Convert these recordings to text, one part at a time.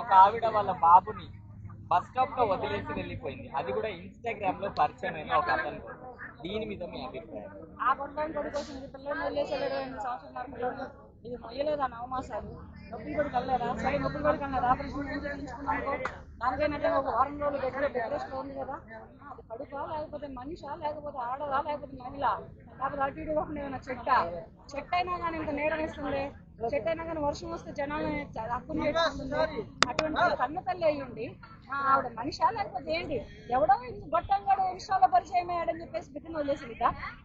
ఒక ఆవిడ వాళ్ళ బాబుని బస్ స్టాప్ లో వదిలేసి వెళ్ళిపోయింది. అది కూడా ఇన్స్టాగ్రామ్ లో పరిచయమైన ఒక అతను. దీని మీద మీ అభిప్రాయం? ఆ కొడుకు కొడుకొచ్చింది పిల్లల్ని వదిలేసి 22 సంవత్సరాల పిల్లలు ఇది మొయ్యలేదా నవమాసాలు నొప్పులు కూడా కలలేదా సరే నొప్పులు కూడా కలలేదు ఆపరేషన్ ఏం చేయించుకున్నానుకో దానికైనా ఒక వారం రోజులు డెకరేషన్ ఉంది కదా అది కడుపా లేకపోతే మనిషా లేకపోతే ఆడదా లేకపోతే మహిళ లేకపోతే అటు ఇటు కాకుండా ఏమైనా చెట్టు అయినా కానీ ఇంత నీడ వేస్తుంది చెట్టు అయినా కానీ వర్షం వస్తే జనాలు హక్కును చేసుకుంటుంది అటువంటి కన్న తల్లి అయ్యుండి ఆవిడ మనిషా లేకపోతే ఏంటి ఎవడో గొట్టంగాడు ఇన్స్టాలో పరిచయం అయ్యాడని చెప్పేసి బిడ్డను వదిలేసింది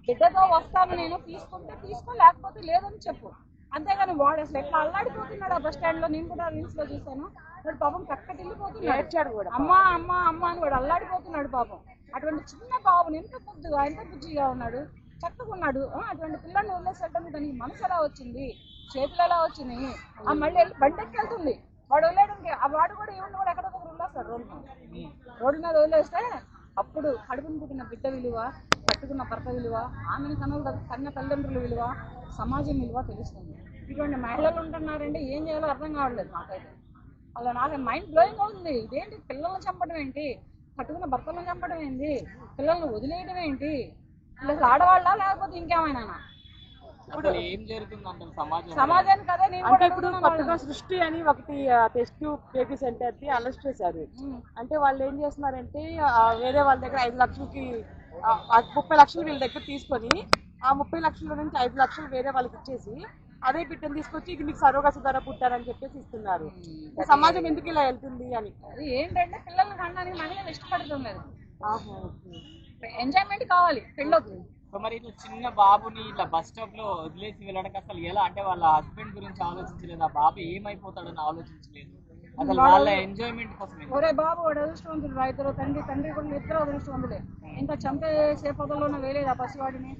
బిడ్డతో వస్తాను నేను తీసుకుంటే తీసుకో లేకపోతే లేదని చెప్పు అంతేగాని వాడు అసలు ఎట్లా అల్లాడిపోతున్నాడు ఆ బస్ స్టాండ్ లో నేను కూడా రీల్స్ లో చూసాను వాడు పాపం కక్కటిల్లిపోతున్నాడు అమ్మా అమ్మా అమ్మా అని వాడు అల్లాడిపోతున్నాడు పాపం అటువంటి చిన్న బాబుని ఎంత బుద్ధిగా ఎంత బుజ్జిగా ఉన్నాడు చక్కగా ఉన్నాడు అటువంటి పిల్లల్ని వదిలేసేటప్పుడు దానికి మనసు ఎలా వచ్చింది చేతులు ఎలా వచ్చినాయి ఆ మళ్ళీ వెళ్ళి బండెక్కి వెళ్తుంది వాడు వదిలేయడానికి ఆ వాడు కూడా ఏమన్నా కూడా ఎక్కడ దగ్గర వదిలేస్తాడు రోడ్డు మీద వదిలేస్తే అప్పుడు కడుపును పుట్టిన బిడ్డ విలువ కట్టుకున్న భర్త విలువ ఆమెను కన్న తల్లిదండ్రుల విలువ సమాజం విలువ తెలుస్తుంది ఇటువంటి మహిళలు ఉంటున్నారంటే ఏం చేయాలో అర్థం కావట్లేదు నాకైతే అలా నాకు మైండ్ బ్లోయింగ్ అవుతుంది ఇదేంటి పిల్లల్ని చంపడం ఏంటి కట్టుకున్న భర్తలను చంపడం ఏంటి పిల్లల్ని వదిలేయడం ఏంటి అసలు ఆడవాళ్ళ లేకపోతే ఇంకేమైనా సమాజానికి అదే అంటే ఇప్పుడు కొత్తగా సృష్టి అని ఒకటి టెస్ట్ బేబీ సెంటర్ కి అరెస్ట్ చేశారు అంటే వాళ్ళు ఏం చేస్తున్నారంటే వేరే వాళ్ళ దగ్గర 5 లక్షలకి 30 లక్షలు వీళ్ళ దగ్గర తీసుకొని ఆ 30 లక్షల నుంచి 5 లక్షలు వేరే వాళ్ళకి ఇచ్చేసి అదే బిడ్డను తీసుకొచ్చి ఇది మీకు సరోగసి ధర పుట్టారని చెప్పేసి ఇస్తున్నారు సమాజం ఎందుకు ఇలా వెళ్తుంది అని అది ఏంటంటే పిల్లల్ని కనడానికి మహిళలు ఇష్టపడటం లేదు ఎంజాయ్మెంట్ కావాలి పెళ్ళొద్దు సో మరి ఇట్లా చిన్న బాబుని ఇట్లా బస్ స్టాప్ లో వదిలేసి వెళ్ళడానికి అసలు ఎలా అంటే వాళ్ళ హస్బెండ్ గురించి ఆలోచించలేదు ఆ బాబు ఏమైపోతాడని ఆలోచించలేదు అసలు వాళ్ళ ఎంజాయ్మెంట్ కోసం ఒరే బాబు వాడు అదృష్టవంతుడు రైతులు తండ్రి కూడా ఇద్దరు అదృష్టవంతులే ఇంకా చంపే సేపదల్లోనూ వేయలేదు ఆ పసివాడిని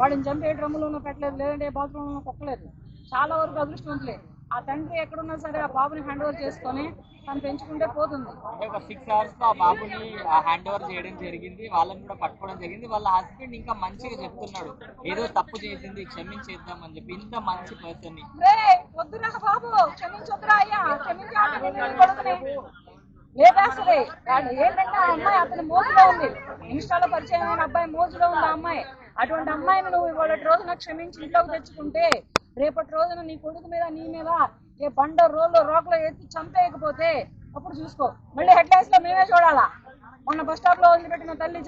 వాడిని చంపే డ్రమ్ములోనూ పెట్టలేదు లేదంటే బాత్రూంలో కొట్టలేదు చాలా వరకు అదృష్టవంతులే ఆ తండ్రి ఎక్కడున్నా సరే ఆ బాబుని హ్యాండ్ ఓవర్ చేసుకొని తను పెంచుకుంటే పోతుంది అంటే ఒక 6 hours లో ఆ బాబుని హ్యాండ్ ఓవర్ చేయడం జరిగింది వాళ్ళని కూడా పట్టుకోవడం జరిగింది వాళ్ళ హస్బెండ్ ఇంకా మంచిగా చెప్తున్నాడు ఏదో తప్పు చేసింది క్షమించేద్దాం అని చెప్పి ఇంత మంచి పర్సన్ వద్దురా బాబు క్షమించొద్దురా అయ్యా క్షమించాలి లేదా అసలే ఏంటంటే ఆ అమ్మాయి అతని మోజులో ఉంది ఇన్స్టాలో పరిచయం అయిన అబ్బాయి మోజులో ఉంది ఆ అమ్మాయి అటువంటి అమ్మాయిని నువ్వు ఇవాళ రోజున క్షమించి ఇంట్లోకి తెచ్చుకుంటే రేపటి రోజున నీ కొడుకు మీద నీ మీద ఏ బండ రోకలో ఎత్తి చంపేయకపోతే అప్పుడు చూసుకో మళ్ళీ హెడ్లైన్స్ లో మేమే చూడాలా మొన్న బస్ స్టాప్ లో వదిలిపెట్టిన తండ్రి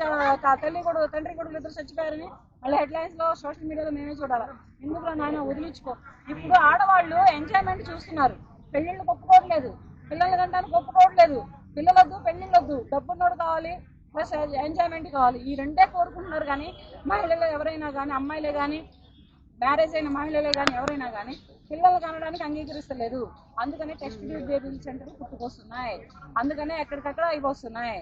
కొడుకు ఇద్దరు చచ్చిపోయారని మళ్ళీ హెడ్లైన్స్ లో సోషల్ మీడియాలో మేమే చూడాలా ఎందుకు నాయన వదిలించుకో ఇప్పుడు ఆడవాళ్ళు ఎంజాయ్మెంట్ చూస్తున్నారు పెళ్లిళ్ళు ఒప్పుకోవట్లేదు పిల్లల్ని కంటానికి ఒప్పుకోవట్లేదు పిల్లలొద్దు పెళ్లిళ్ళొద్దు డబ్బున్నోడు కావాలి ప్లస్ ఎంజాయ్మెంట్ కావాలి ఈ రెండే కోరుకుంటున్నారు కానీ మహిళలు ఎవరైనా కానీ అమ్మాయిలే కానీ మ్యారేజ్ అయిన మహిళలే కానీ ఎవరైనా కానీ పిల్లలు కనడానికి అంగీకరిస్తలేదు అందుకనే టెస్ట్ ట్యూబ్ బేబీ సెంటర్ పుట్టుకొస్తున్నాయి అందుకనే ఎక్కడికక్కడ అవి వస్తున్నాయి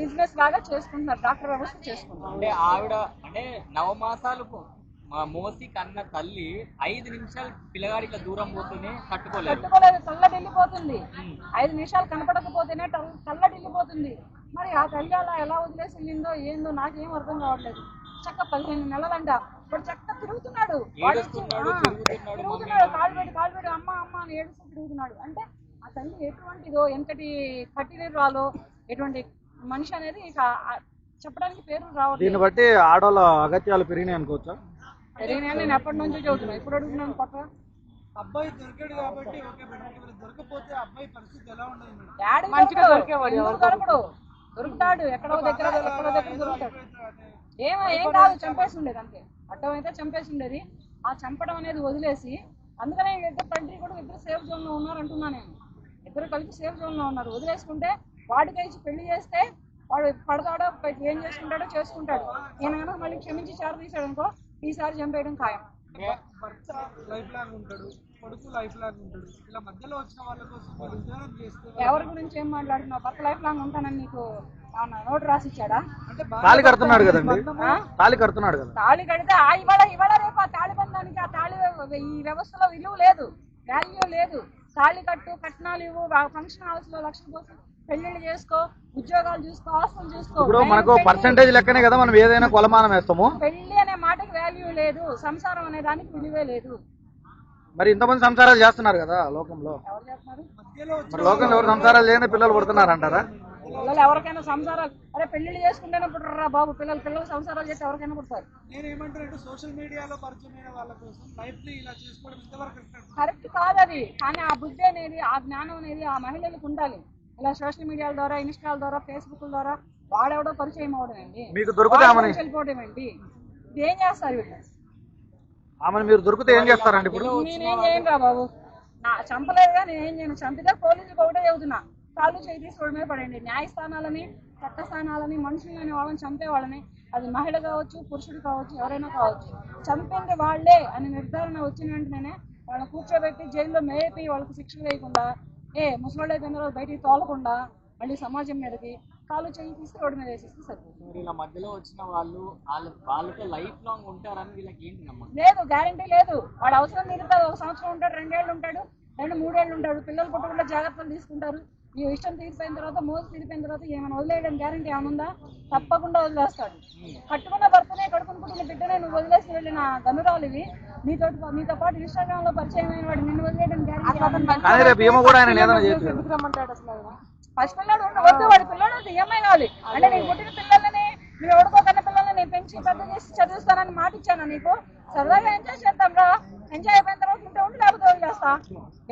బిజినెస్ లాగా చేసుకుంటున్నారు డాక్టర్ వ్యవస్థ చేసుకుంటున్నారు అంటే ఆవిడ అంటే 9 మాసాలు మోసి కన్న తల్లి 5 నిమిషాలు పిల్లగాడికి దూరం పోతూనే కట్టుకోలేదు తల్లడిల్లిపోతుంది 5 నిమిషాలు కనపడకపోతేనే తల్లడిల్లిపోతుంది మరి ఆ తల్లి అలా ఎలా వదిలేసి వెళ్ళిందో ఏందో నాకేం అర్థం కావట్లేదు చక్క 15 నెలలంట ఇప్పుడు చక్క తిరుగుతున్నాడు కాలు పెట్టి అమ్మ అమ్మ అని ఏడుస్తూ తిరుగుతున్నాడు అంటే ఆ తల్లి ఎటువంటిదో ఎంతటి కఠినరాలో ఎటువంటి మనిషి అనేది ఇక చెప్పడానికి పేరు రావట్లేదు దీన్ని బట్టి ఆడవాళ్ళ అగత్యాలు పెరిగినాయి అనుకోవచ్చా పెరిగినాయని నేను ఎప్పటి నుంచి చదువుతున్నా ఇప్పుడు అడుగుతున్నాను కొత్త అబ్బాయి దొరికాడు కాబట్టి దొరకపోతే అబ్బాయి పరిస్థితి ఎలా ఉండదు దొరుకుతాడు ఎక్కడో దగ్గర దొరుకుతాడు ఏం కాదు చంపేసి ఉండేది అంతే అడ్డం అయితే చంపేసి ఉండేది ఆ చంపడం అనేది వదిలేసి అందుకనే ఇద్దరు తండ్రి కూడా ఇద్దరు సేఫ్ జోన్ లో ఉన్నారు అంటున్నా నేను ఇద్దరు కలిపి సేఫ్ జోన్ లో ఉన్నారు వదిలేసుకుంటే వాడికి ఇచ్చి పెళ్లి చేస్తే వాడు పడతాడో ఏం చేసుకుంటాడో చేసుకుంటాడు ఈయన కనుక మళ్ళీ క్షమించి తీసాడు అనుకో ఈసారి చంపేయడం ఖాయం భర్త లైఫ్ లాంగ్ ఉంటాడు కొడుకు లైఫ్ లాంగ్ ఉంటాడు ఇలా మధ్యలో వచ్చిన వాళ్ళ కోసం ఎవరి గురించి ఏం మాట్లాడుతున్నావు భర్త లైఫ్ లాంగ్ ఉంటానని నీకు నోటు రాసిచ్చాడా తాళి కడుతున్నాడు కదండి తాళి కడుతున్నాడు కదా తాళి కడితే ఇవాళ రేపు ఆ తాళి బంధానికి ఆ తాళి ఈ వ్యవస్థలో విలువ లేదు వాల్యూ లేదు తాళి కట్టు కట్నాలు ఇవ్వు ఫంక్షన్ హౌస్ లో లక్షల కోసం పెళ్లిళ్ళు చేసుకో ఉద్యోగాలు చూసుకో ఆస్తులు చూసుకో ఇప్పుడు మనకు పర్సెంటేజ్ లెక్కనే కదా మనం ఏదైనా కొలమానం వేస్తాము పెళ్లి అనే మాటకి వాల్యూ లేదు సంసారం అనే దానికి విలువే లేదు మరి ఇంతమంది సంసారాలు చేస్తున్నారు కదా లోకంలో, ఎవరు చేస్తున్నారు? మధ్యలో మరి లోకంలో ఎవరు సంసారాలు చేయని పిల్లలు పుడుతున్నారు అంటారా? పిల్లలు ఎవరికైనా సంసారాలు, అరే పెళ్లిళ్ళు చేసుకుంటేనే పుట్టరా బాబు, పిల్లలు సంసారాలు చేస్తే ఎవరికైనా పుడతారు. నేను ఏమంటానంటే సోషల్ మీడియాలో పరిచయమైన వాళ్ళ కోసం లైఫ్ ని ఇలా చేసుకోవడం ఇంతవరకు కరెక్ట్ కాదు అది. కానీ ఆ బుద్ధి అనేది, ఆ జ్ఞానం అనేది ఆ మహిళలకు ఉండాలి. ఇలా సోషల్ మీడియాల ద్వారా, ఇన్స్టాల ద్వారా, ఫేస్బుక్ ద్వారా వాడెవడో పరిచయం అవడం ఏంటి, మీకు దొరికితే ఆమెని వెళ్ళిపోవడం ఏంటి, ఇది ఏం చేస్తారు వీళ్ళు? ఆమెను మీరు దొరికితే ఏం చేస్తారండి ఇప్పుడు? నేనేం చేయను రా బాబు, నా చంపలేదుగా, నేనేం చేయను. చంపితే పోలీసులకు ఒకటే చెబుతున్నా, కాళ్ళు చేయి తీసి రోడ్డు మీద పడండి. న్యాయస్థానాలని, చట్టస్థానాలని, మనుషులని వాళ్ళని చంపే వాళ్ళని, అది మహిళ కావచ్చు, పురుషుడు కావచ్చు, ఎవరైనా కావచ్చు, చంపింది వాళ్ళే అని నిర్ధారణ వచ్చిన వెంటనే వాళ్ళని కూర్చోబెట్టి జైల్లో మేపి వాళ్ళకి శిక్ష వేయకుండా, ముసలోళ్ళు అయిపోయిన తర్వాత బయటికి తోలకుండా మళ్ళీ సమాజం మీదకి కాళ్ళు చేయి తీసి రోడ్డు మీద వేసేస్తే సరిపోతుంది. మరి ఇలా మధ్యలో వచ్చిన వాళ్ళతో లైఫ్ లాంగ్ ఉంటారని వీళ్ళకి ఏంటి నమ్మకం? లేదు, గ్యారంటీ లేదు. వాడు అవసరం తీరుతుంది, 1 సంవత్సరం ఉంటాడు, 2 ఏళ్ళు ఉంటాడు, 2-3 ఏళ్ళు ఉంటాడు. పిల్లలు పుట్టకుండా జాగ్రత్తలు తీసుకుంటారు. ఈ ఇష్టం తీరిపోయిన తర్వాత, మోజు తీరిపోయిన తర్వాత ఏమైనా వదిలేయడం గ్యారంటీ ఏమనుందా? తప్పకుండా వదిలేస్తాడు. కట్టుకున్న భర్తనే, కడుపున పుట్టిన బిడ్డనే నువ్వు వదిలేసి వెళ్ళిన గనురాలివి, నీతో పాటు ఇన్స్టాగ్రామ్ లో పరిచయం అయిన వాడు నిన్ను వదిలేయడం గ్యారంటీ. కానీ రేపు ఏమో కూడా ఆయన ఏదైనా చేయొచ్చు. ఎందుకు రమ్మంటాడు అసలు ఆయన? ఫస్ట్ పిల్లడు వద్దు, వాడి పిల్లడు ఈఎంఐ కావాలి అంటే, నేను పుట్టిన పిల్లల్ని, నువ్వు ఎవడుకోకన్న పిల్లల్ని నేను పెంచి పెద్ద చేసి చదివిస్తానని మాట ఇచ్చాను నీకు. సరదాగా ఎంజాయ్ చేద్దాం రా, ఎంజాయ్ అయిపోయిన తర్వాత ఉంటే లేకపోతే వదిలేస్తా.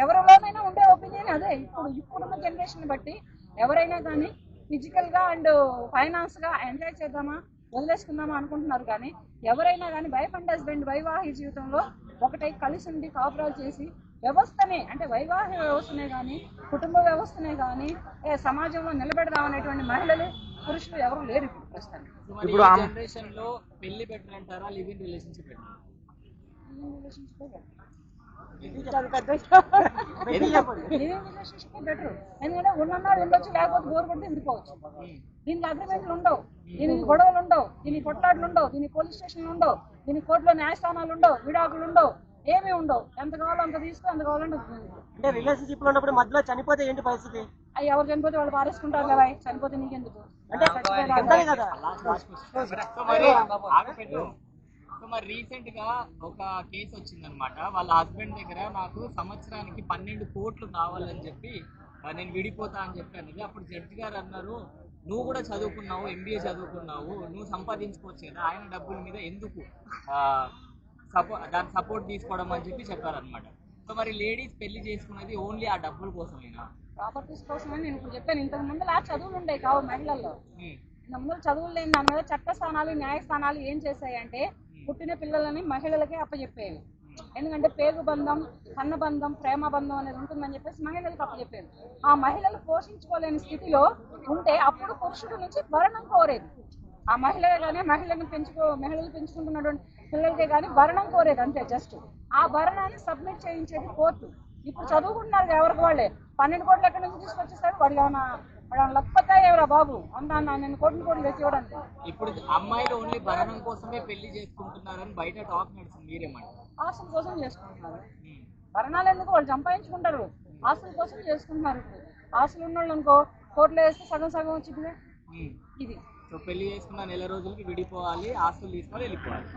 ఎవరిలోనైనా ఉండే ఒపీనియన్ అదే. ఇప్పుడున్న జనరేషన్ బట్టి ఎవరైనా కానీ ఫిజికల్ గా అండ్ ఫైనాన్స్ గా ఎంజాయ్ చేద్దామా, వదిలేసుకుందామా అనుకుంటున్నారు. కానీ ఎవరైనా కానీ వైఫ్ అండ్ హస్బెండ్ వైవాహిక జీవితంలో ఒకటై కలిసి ఉండి కాపురాలు చేసి వ్యవస్థనే, అంటే వైవాహిక వ్యవస్థనే కానీ, కుటుంబ వ్యవస్థనే కానీ సమాజంలో నిలబెడదామనేటువంటి మహిళలు, పురుషులు ఎవరు లేరు ఇప్పుడు ప్రస్తుతానికి. ఇప్పుడు జనరేషన్ లో పెళ్లి బెటర్ అంటారా, live in relationship better? Relationship better. ఎందుకంటే ఉన్నన్నాడు ఉండొచ్చు, లేకపోతే బోర్ కొడితే విడిపోవచ్చు. దీనికి అగ్రిమెంట్లు ఉండవు, దీనికి గొడవలు ఉండవు, దీనికి కొట్లాటలు ఉండవు, దీనికి పోలీస్ స్టేషన్లు ఉండవు, దీనికి కోర్టులో న్యాయస్థానాలు ఉండవు, విడాకులు ఉండవు, ఏమీ ఉండవు. ఎంత కావాలో అంత తీసుకో, ఎంత కావాలంటే. అంటే రిలేషన్షిప్ లో ఉన్నప్పుడు మధ్యలో చనిపోతే ఏంటి పరిస్థితి? అవి ఎవరు చనిపోతే వాళ్ళు పారేసుకుంటారు కదా, చనిపోతే నీకెందుకు? అంటే అంతే కదా. సో మరి రీసెంట్ గా ఒక కేసు వచ్చిందనమాట. వాళ్ళ హస్బెండ్ దగ్గర నాకు సంవత్సరానికి 12 కోట్లు కావాలని చెప్పి నేను విడిపోతా అని చెప్పాను. అప్పుడు జడ్జి గారు అన్నారు, నువ్వు కూడా చదువుకున్నావు, MBA చదువుకున్నావు, నువ్వు సంపాదించుకోవచ్చు కదా, ఆయన డబ్బుల మీద ఎందుకు దాని సపోర్ట్ తీసుకోవడం అని చెప్పి చెప్పారనమాట. సో మరి లేడీస్ పెళ్లి చేసుకునేది ఓన్లీ ఆ డబ్బుల కోసమేనా? ప్రాపర్టీస్ కోసమని నేను ఇప్పుడు చెప్పాను. ఇంతకు ముందు చదువులు ఉండేవి కావు మహిళల్లో. ఇంతకు ముందు చదువులు లేని దాని మీద చట్టస్థానాలు, న్యాయస్థానాలు ఏం చేశాయంటే పుట్టిన పిల్లలని మహిళలకే అప్పచెప్పేవి. ఎందుకంటే పేగు బంధం, కన్న బంధం, ప్రేమ బంధం అనేది ఉంటుందని చెప్పేసి మహిళలకు అప్పచెప్పేది. ఆ మహిళలు పోషించుకోలేని స్థితిలో ఉంటే అప్పుడు పురుషుడు నుంచి భరణం కోరేది. ఆ మహిళలే కానీ మహిళలు పెంచుకుంటున్నటువంటి పిల్లలకే కానీ భరణం కోరేది, అంతే. జస్ట్ ఆ భరణాన్ని సబ్మిట్ చేయించేది కోర్టు. ఇప్పుడు చదువుకుంటున్నారు ఎవరికి వాళ్ళే. 12 కోట్లు ఎక్కడి నుంచి తీసుకొచ్చేస్తాడు వాడు? ఏమన్నా లప్పతా ఎవరా బాబు అంతా నేను కోట్లు తెచ్చి ఇవ్వడానికి. ఇప్పుడు అమ్మాయిలు ఓన్లీ భరణం కోసమే పెళ్లి చేసుకుంటున్నారని బయట టాక్ నడుస్తుంది, మీరేమంటారు? ఆస్తుల కోసం చేసుకుంటున్నారు. భరణాలు ఎందుకు? వాళ్ళు సంపాదించుకుంటారు, ఆస్తుల కోసం చేసుకుంటున్నారు. ఆస్తులు ఉన్న వాళ్ళు అనుకో కోర్టులో వేస్తే సగం సగం వచ్చింది. ఇది సో పెళ్లి చేసుకున్న నెల రోజులకి విడిపోవాలి, ఆస్తులు తీసుకొని వెళ్ళిపోవాలి.